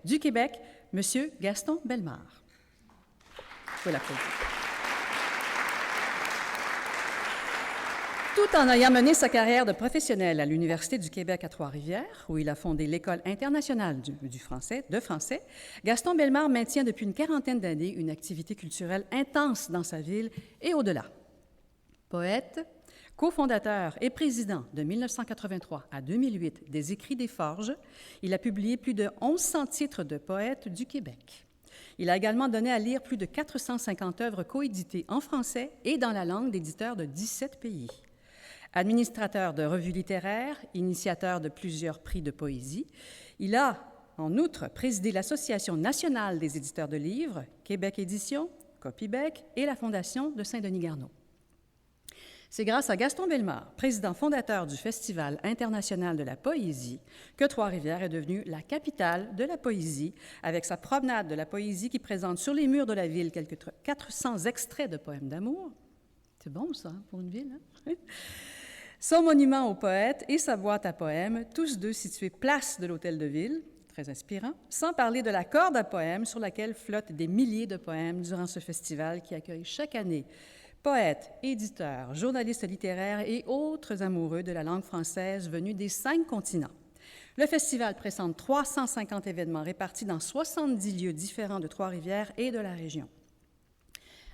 du Québec, M. Gaston Bellemare. Vous pouvez l'applaudir. Tout en ayant mené sa carrière de professionnel à l'Université du Québec à Trois-Rivières, où il a fondé l'École internationale de français, Gaston Bellemare maintient depuis une quarantaine d'années une activité culturelle intense dans sa ville et au-delà. Poète, cofondateur et président de 1983 à 2008 des Écrits des Forges, il a publié plus de 1100 titres de poètes du Québec. Il a également donné à lire plus de 450 œuvres coéditées en français et dans la langue d'éditeurs de 17 pays. Administrateur de revues littéraires, initiateur de plusieurs prix de poésie, il a, en outre, présidé l'Association nationale des éditeurs de livres, Québec Éditions, Copybec et la Fondation de Saint-Denis-Garneau. C'est grâce à Gaston Bellemare, président fondateur du Festival international de la poésie, que Trois-Rivières est devenue la capitale de la poésie, avec sa promenade de la poésie qui présente sur les murs de la ville quelques 400 extraits de poèmes d'amour. C'est bon, ça, pour une ville, hein? Son monument au poète et sa boîte à poèmes, tous deux situés place de l'Hôtel de Ville, très inspirant, sans parler de la corde à poèmes sur laquelle flottent des milliers de poèmes durant ce festival qui accueille chaque année poètes, éditeurs, journalistes littéraires et autres amoureux de la langue française venus des 5 continents. Le festival présente 350 événements répartis dans 70 lieux différents de Trois-Rivières et de la région.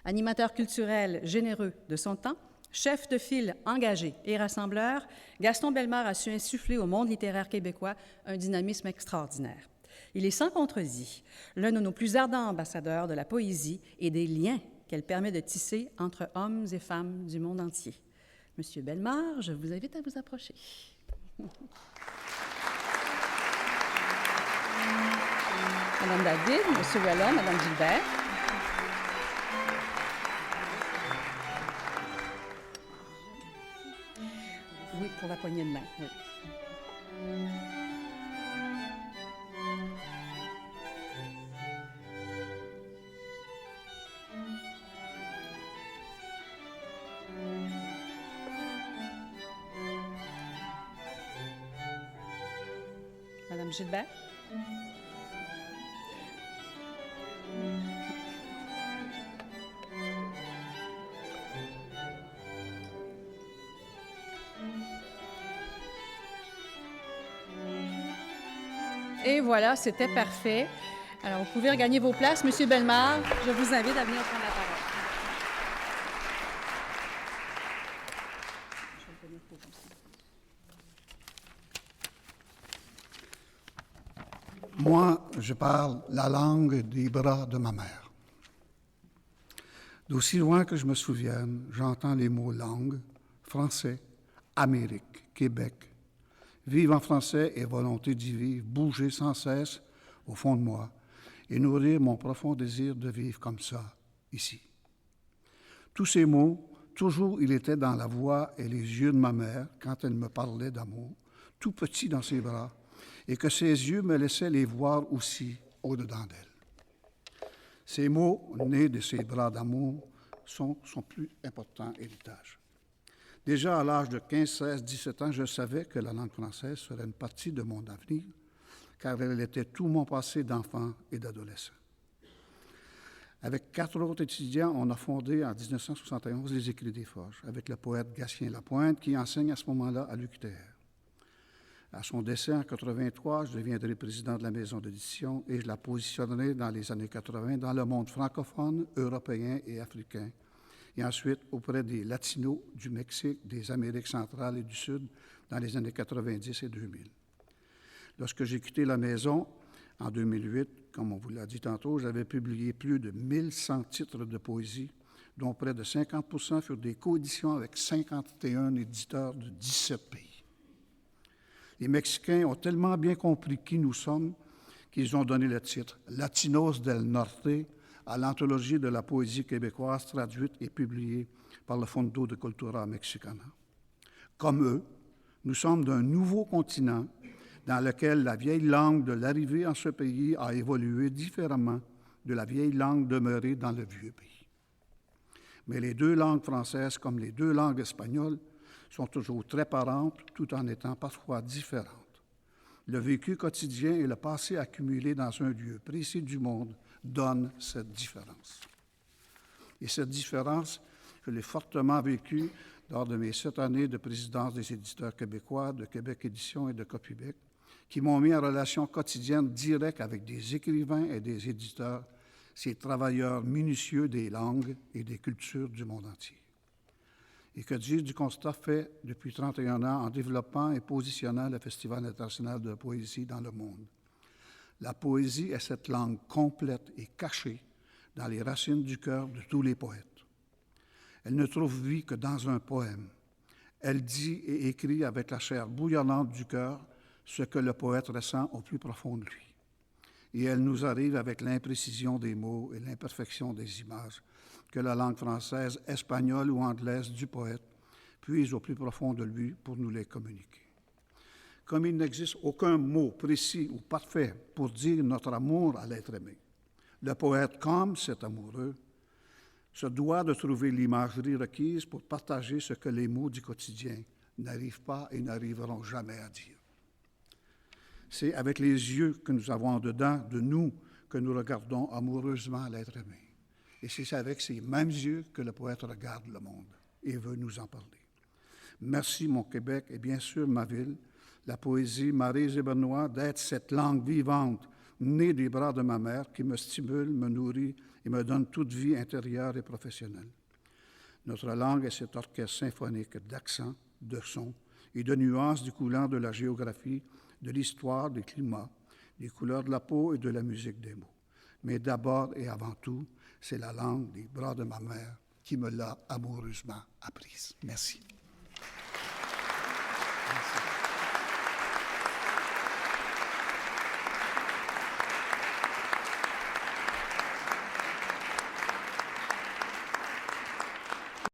Animateur culturel généreux de son temps, chef de file engagé et rassembleur, Gaston Bellemare a su insuffler au monde littéraire québécois un dynamisme extraordinaire. Il est sans contredit l'un de nos plus ardents ambassadeurs de la poésie et des liens qu'elle permet de tisser entre hommes et femmes du monde entier. Monsieur Bellemare, je vous invite à vous approcher. Madame David, Monsieur Wallon, Madame Gilbert. Oui, pour la poignée de main, oui. Madame Gilbert. Et voilà, c'était parfait. Alors, vous pouvez regagner vos places. Monsieur Bellemare, je vous invite à venir prendre la parole. Moi, je parle la langue des bras de ma mère. D'aussi loin que je me souvienne, j'entends les mots langue, français, Amérique, Québec. Vivre en français et volonté d'y vivre, bouger sans cesse au fond de moi et nourrir mon profond désir de vivre comme ça, ici. Tous ces mots, toujours il était dans la voix et les yeux de ma mère quand elle me parlait d'amour, tout petit dans ses bras, et que ses yeux me laissaient les voir aussi au-dedans d'elle. Ces mots, nés de ces bras d'amour, sont son plus important héritage. Déjà à l'âge de 15, 16, 17 ans, je savais que la langue française serait une partie de mon avenir, car elle était tout mon passé d'enfant et d'adolescent. Avec 4 autres étudiants, on a fondé en 1971 les Écrits des Forges, avec le poète Gatien Lapointe, qui enseigne à ce moment-là à l'UQTR. À son décès en 1983, je deviendrai président de la maison d'édition et je la positionnerai dans les années 80 dans le monde francophone, européen et africain, et ensuite auprès des Latinos du Mexique, des Amériques centrales et du Sud dans les années 90 et 2000. Lorsque j'ai quitté la maison, en 2008, comme on vous l'a dit tantôt, j'avais publié plus de 1100 titres de poésie, dont près de 50% furent des coéditions avec 51 éditeurs de 17 pays. Les Mexicains ont tellement bien compris qui nous sommes qu'ils ont donné le titre « Latinos del Norte » à l'anthologie de la poésie québécoise traduite et publiée par le Fondo de Cultura Mexicana. Comme eux, nous sommes d'un nouveau continent dans lequel la vieille langue de l'arrivée en ce pays a évolué différemment de la vieille langue demeurée dans le vieux pays. Mais les deux langues françaises, comme les deux langues espagnoles, sont toujours très parentes, tout en étant parfois différentes. Le vécu quotidien et le passé accumulé dans un lieu précis du monde donnent cette différence. Et cette différence, je l'ai fortement vécue lors de mes 7 années de présidence des éditeurs québécois, de Québec Éditions et de Copibec, qui m'ont mis en relation quotidienne directe avec des écrivains et des éditeurs, ces travailleurs minutieux des langues et des cultures du monde entier. Et que dire du constat fait depuis 31 ans en développant et positionnant le Festival international de poésie dans le monde. La poésie est cette langue complète et cachée dans les racines du cœur de tous les poètes. Elle ne trouve vie que dans un poème. Elle dit et écrit avec la chair bouillonnante du cœur ce que le poète ressent au plus profond de lui. Et elle nous arrive avec l'imprécision des mots et l'imperfection des images que la langue française, espagnole ou anglaise du poète puise au plus profond de lui pour nous les communiquer. Comme il n'existe aucun mot précis ou parfait pour dire notre amour à l'être aimé, le poète, comme cet amoureux, se doit de trouver l'imagerie requise pour partager ce que les mots du quotidien n'arrivent pas et n'arriveront jamais à dire. C'est avec les yeux que nous avons en dedans de nous que nous regardons amoureusement l'être aimé. Et c'est avec ces mêmes yeux que le poète regarde le monde et veut nous en parler. Merci, mon Québec, et bien sûr ma ville, la poésie Maryse et Benoît, d'être cette langue vivante, née des bras de ma mère, qui me stimule, me nourrit et me donne toute vie intérieure et professionnelle. Notre langue est cet orchestre symphonique d'accents, de sons et de nuances découlant de la géographie, de l'histoire, des climats, des couleurs de la peau et de la musique des mots. Mais d'abord et avant tout, c'est la langue des bras de ma mère qui me l'a amoureusement apprise. Merci. Merci.